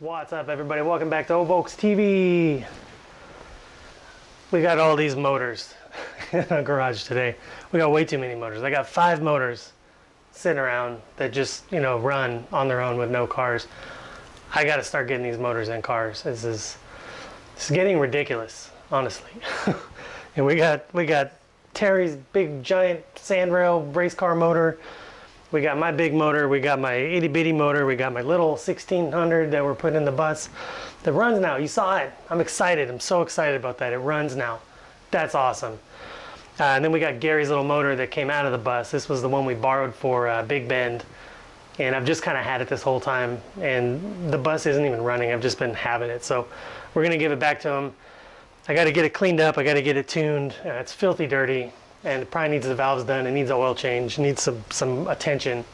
What's up, everybody? Welcome back to Volks TV. We got all these motors in our garage today. We got way too many motors. I got 5 motors sitting around that just, run on their own with no cars. I got to start getting these motors in cars. This is getting ridiculous, honestly. And we got Terry's big giant sandrail race car motor. We got my big motor, we got my itty bitty motor, we got my little 1600 that we're putting in the bus that runs now. You saw it. I'm excited. I'm so excited about that. It runs now. That's awesome. And then we got Gary's little motor that came out of the bus. This was the one we borrowed for Big Bend. And I've just kind of had it this whole time. And the bus isn't even running. I've just been having it. So we're going to give it back to him. I got to get it cleaned up. I got to get it tuned. It's filthy dirty. And it probably needs the valves done. It needs an oil change. It needs some attention.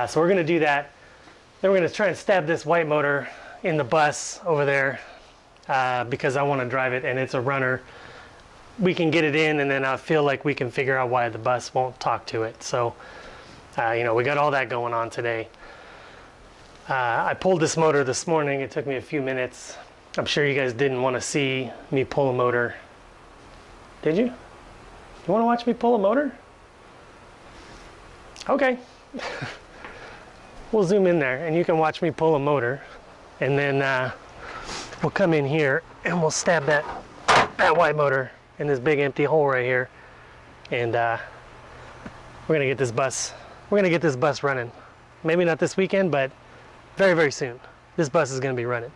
So we're going to do that. Then we're going to try and stab this white motor in the bus over there because I want to drive it, and it's a runner. We can get it in, and then I feel like we can figure out why the bus won't talk to it. So, we got all that going on today. I pulled this motor this morning. It took me a few minutes. I'm sure you guys didn't want to see me pull a motor. Did you? You want to watch me pull a motor? Okay. We'll zoom in there and you can watch me pull a motor, and then we'll come in here and we'll stab that white motor in this big empty hole right here, and we're gonna get this bus running. Maybe not this weekend, but very, very soon. This bus is gonna be running.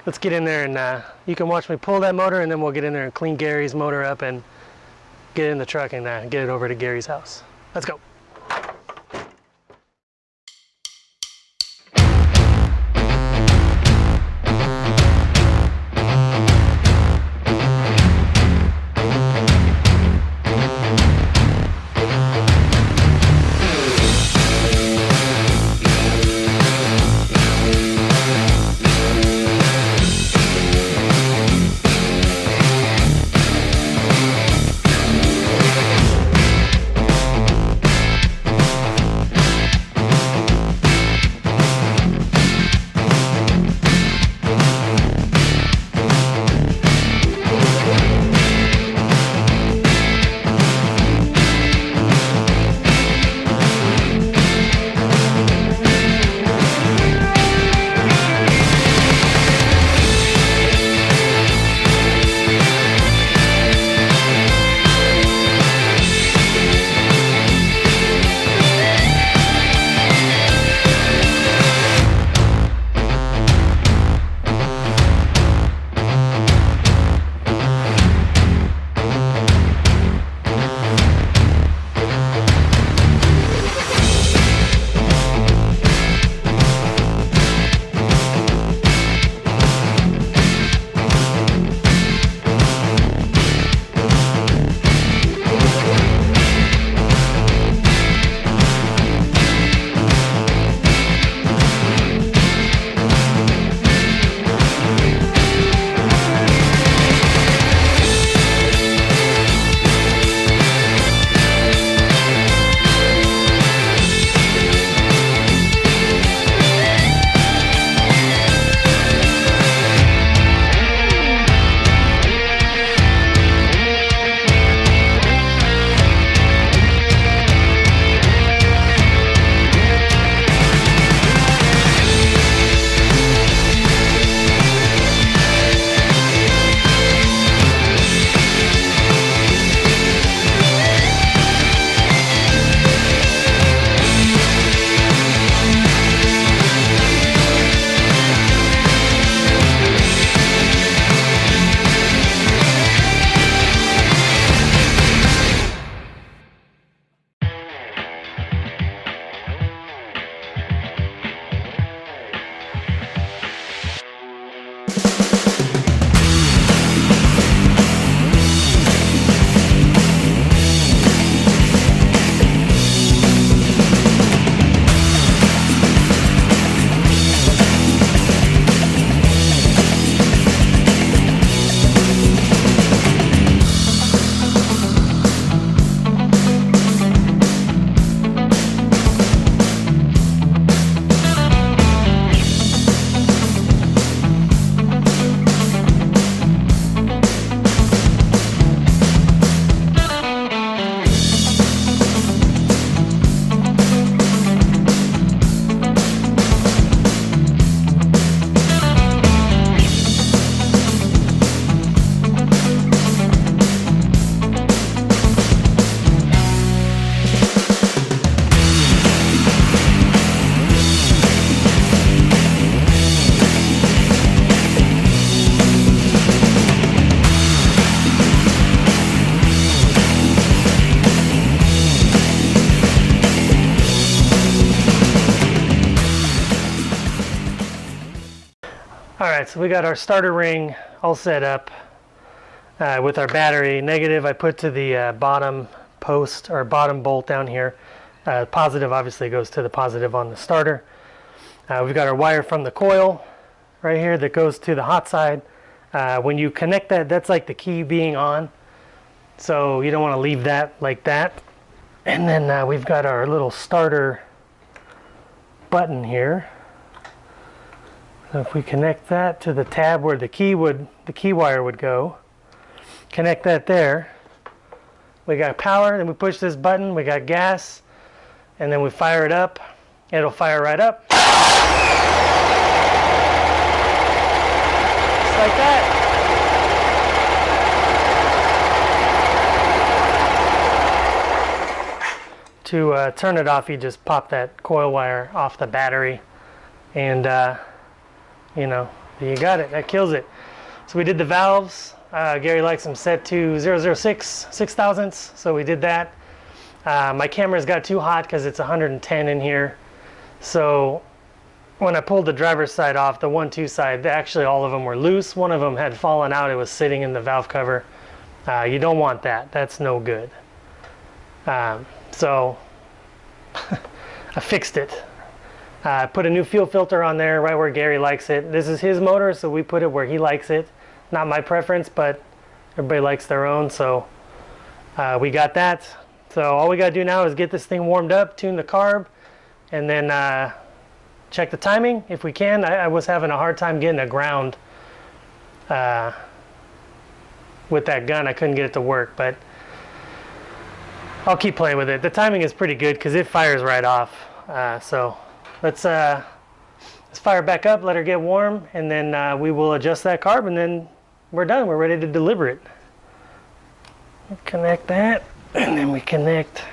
Let's get in there and you can watch me pull that motor, and then we'll get in there and clean Gary's motor up and get it in the truck and get it over to Gary's house. Let's go. All right, so we got our starter ring all set up with our battery. Negative I put to the bottom post or bottom bolt down here. Positive obviously goes to the positive on the starter. We've got our wire from the coil right here that goes to the hot side. When you connect that, that's like the key being on. So you don't want to leave that like that. And then we've got our little starter button here. So if we connect that to the tab where the key wire would go, connect that there. We got power, then we push this button, we got gas, and then we fire it up. It'll fire right up. Just like that. To turn it off, you just pop that coil wire off the battery, and you know, you got it. That kills it. So we did the valves. Gary likes them set to 006 6,000ths, so we did that. My camera's got too hot because it's 110 in here. So when I pulled the driver's side off, the 1-2 side, actually all of them were loose. One of them had fallen out. It was sitting in the valve cover. You don't want that. That's no good. So I fixed it. Put a new fuel filter on there right where Gary likes it. This is his motor, so we put it where he likes it. Not my preference, but everybody likes their own, so we got that. So all we got to do now is get this thing warmed up, tune the carb, and then check the timing if we can. I was having a hard time getting a ground with that gun. I couldn't get it to work, but I'll keep playing with it. The timing is pretty good because it fires right off. So let's fire back up, let her get warm, and then we will adjust that carb, and then we're done. We're ready to deliver it. Connect that, and then we connect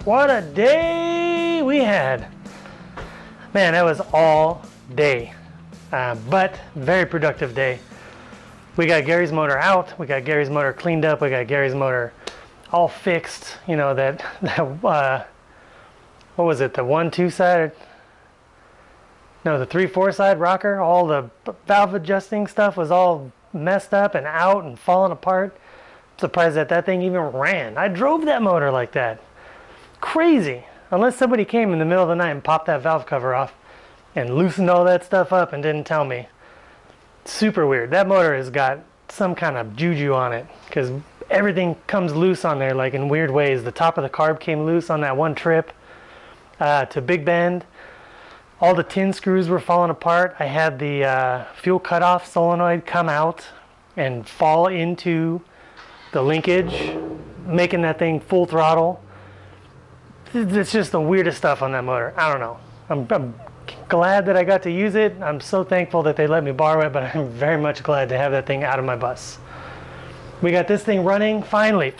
What a day we had. Man, that was all day, but very productive day. We got Gary's motor out, we got Gary's motor cleaned up, we got Gary's motor all fixed. You know, that what was it, the 1-2 side? No, the 3-4 side rocker, all the valve adjusting stuff was all messed up and out and falling apart. I'm surprised that thing even ran. I drove that motor like that. Crazy. Unless somebody came in the middle of the night and popped that valve cover off and loosened all that stuff up and didn't tell me. Super weird. That motor has got some kind of juju on it because everything comes loose on there like in weird ways. The top of the carb came loose on that one trip to Big Bend. All the tin screws were falling apart. I had the fuel cutoff solenoid come out and fall into the linkage, making that thing full throttle. It's just the weirdest stuff on that motor. I don't know. I'm glad that I got to use it. I'm so thankful that they let me borrow it, but I'm very much glad to have that thing out of my bus. We got this thing running. Finally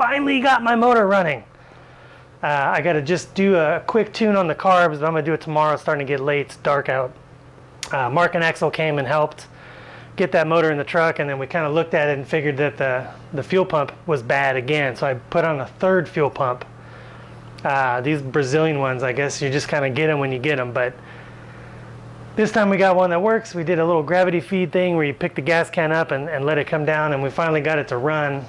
got my motor running. I got to just do a quick tune on the carbs, but I'm going to do it tomorrow. It's starting to get late. It's dark out. Mark and Axel came and helped get that motor in the truck, and then we kind of looked at it and figured that the fuel pump was bad again. So I put on a third fuel pump. These Brazilian ones, I guess you just kind of get them when you get them, but this time we got one that works. We did a little gravity feed thing where you pick the gas can up and let it come down, and we finally got it to run.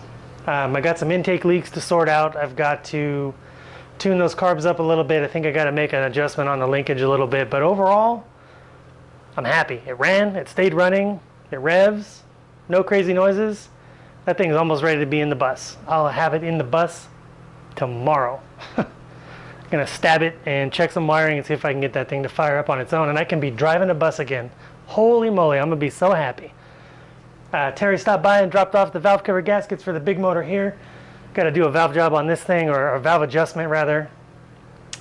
I got some intake leaks to sort out. I've got to tune those carbs up a little bit. I think I got to make an adjustment on the linkage a little bit, but overall, I'm happy. It ran, it stayed running, it revs, no crazy noises. That thing's almost ready to be in the bus. I'll have it in the bus tomorrow. Gonna stab it and check some wiring and see if I can get that thing to fire up on its own, and I can be driving a bus again. Holy moly, I'm gonna be so happy. Terry stopped by and dropped off the valve cover gaskets for the big motor here. Got to do a valve job on this thing, or a valve adjustment rather.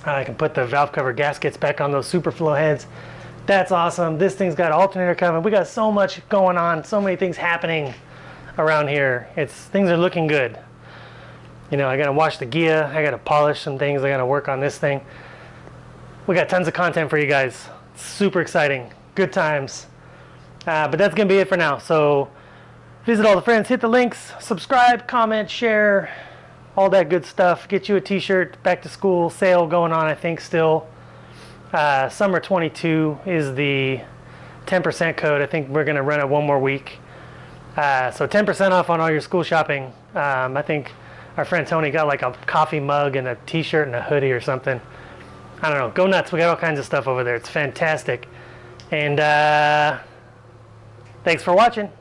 I can put the valve cover gaskets back on those superflow heads. That's awesome. This thing's got alternator coming. We got so much going on, so many things happening around here. Things are looking good. You know, I got to wash the gear. I got to polish some things. I got to work on this thing. We got tons of content for you guys. Super exciting. Good times. But that's going to be it for now. So visit all the friends, hit the links, subscribe, comment, share, all that good stuff. Get you a t-shirt, back to school sale going on, I think still. Summer 22 is the 10% code. I think we're going to run it one more week. So 10% off on all your school shopping. I think our friend Tony got like a coffee mug and a t-shirt and a hoodie or something. I don't know. Go nuts. We got all kinds of stuff over there. It's fantastic. And thanks for watching.